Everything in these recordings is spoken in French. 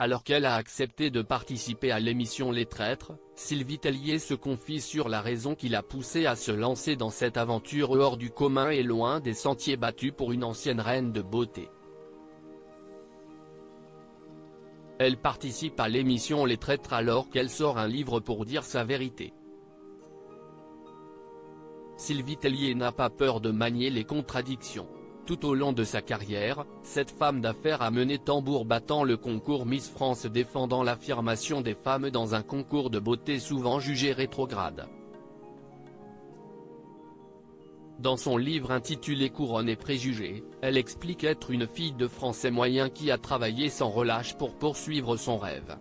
Alors qu'elle a accepté de participer à l'émission Les Traîtres, Sylvie Tellier se confie sur la raison qui l'a poussée à se lancer dans cette aventure hors du commun et loin des sentiers battus pour une ancienne reine de beauté. Elle participe à l'émission Les Traîtres alors qu'elle sort un livre pour dire sa vérité. Sylvie Tellier n'a pas peur de manier les contradictions. Tout au long de sa carrière, cette femme d'affaires a mené tambour battant le concours Miss France défendant l'affirmation des femmes dans un concours de beauté souvent jugé rétrograde. Dans son livre intitulé Couronne et préjugés, elle explique être une fille de Français moyen qui a travaillé sans relâche pour poursuivre son rêve.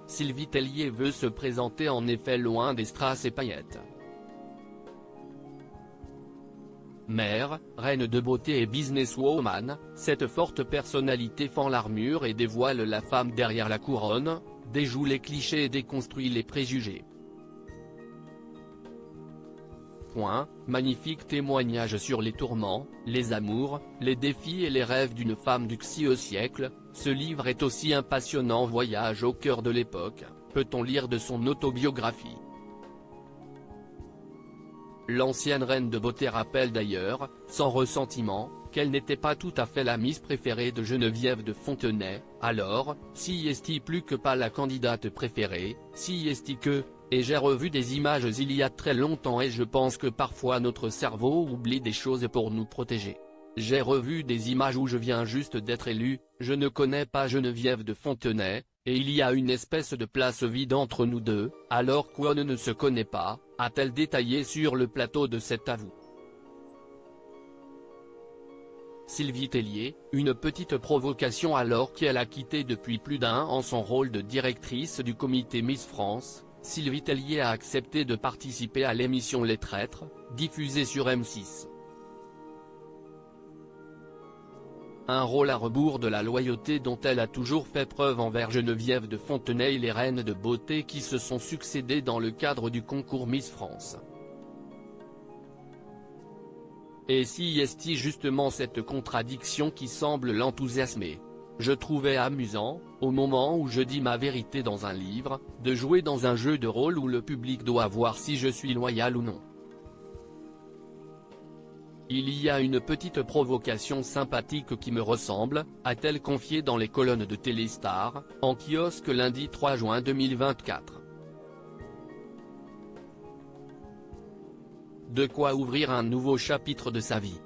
Sylvie Tellier veut se présenter en effet loin des strass et paillettes. Mère, reine de beauté et businesswoman, cette forte personnalité fend l'armure et dévoile la femme derrière la couronne, déjoue les clichés et déconstruit les préjugés. Magnifique témoignage sur les tourments, les amours, les défis et les rêves d'une femme du XXe siècle, ce livre est aussi un passionnant voyage au cœur de l'époque, peut-on lire de son autobiographie. L'ancienne reine de beauté rappelle d'ailleurs, sans ressentiment, qu'elle n'était pas tout à fait la Miss préférée de Geneviève de Fontenay, alors, si est-il plus que pas la candidate préférée, si est-il que, et j'ai revu des images il y a très longtemps et je pense que parfois notre cerveau oublie des choses pour nous protéger. J'ai revu des images où je viens juste d'être élue, je ne connais pas Geneviève de Fontenay, et il y a une espèce de place vide entre nous deux, alors qu'on ne se connaît pas, a-t-elle détaillé sur le plateau de cet avou. Sylvie Tellier, une petite provocation alors qu'elle a quitté depuis plus d'un an son rôle de directrice du comité Miss France, Sylvie Tellier a accepté de participer à l'émission Les Traîtres, diffusée sur M6. Un rôle à rebours de la loyauté dont elle a toujours fait preuve envers Geneviève de Fontenay et les reines de beauté qui se sont succédé dans le cadre du concours Miss France. Et si est-il justement cette contradiction qui semble l'enthousiasmer? Je trouvais amusant, au moment où je dis ma vérité dans un livre, de jouer dans un jeu de rôle où le public doit voir si je suis loyal ou non. Il y a une petite provocation sympathique qui me ressemble, a-t-elle confié dans les colonnes de Téléstar, en kiosque lundi 3 juin 2024. De quoi ouvrir un nouveau chapitre de sa vie.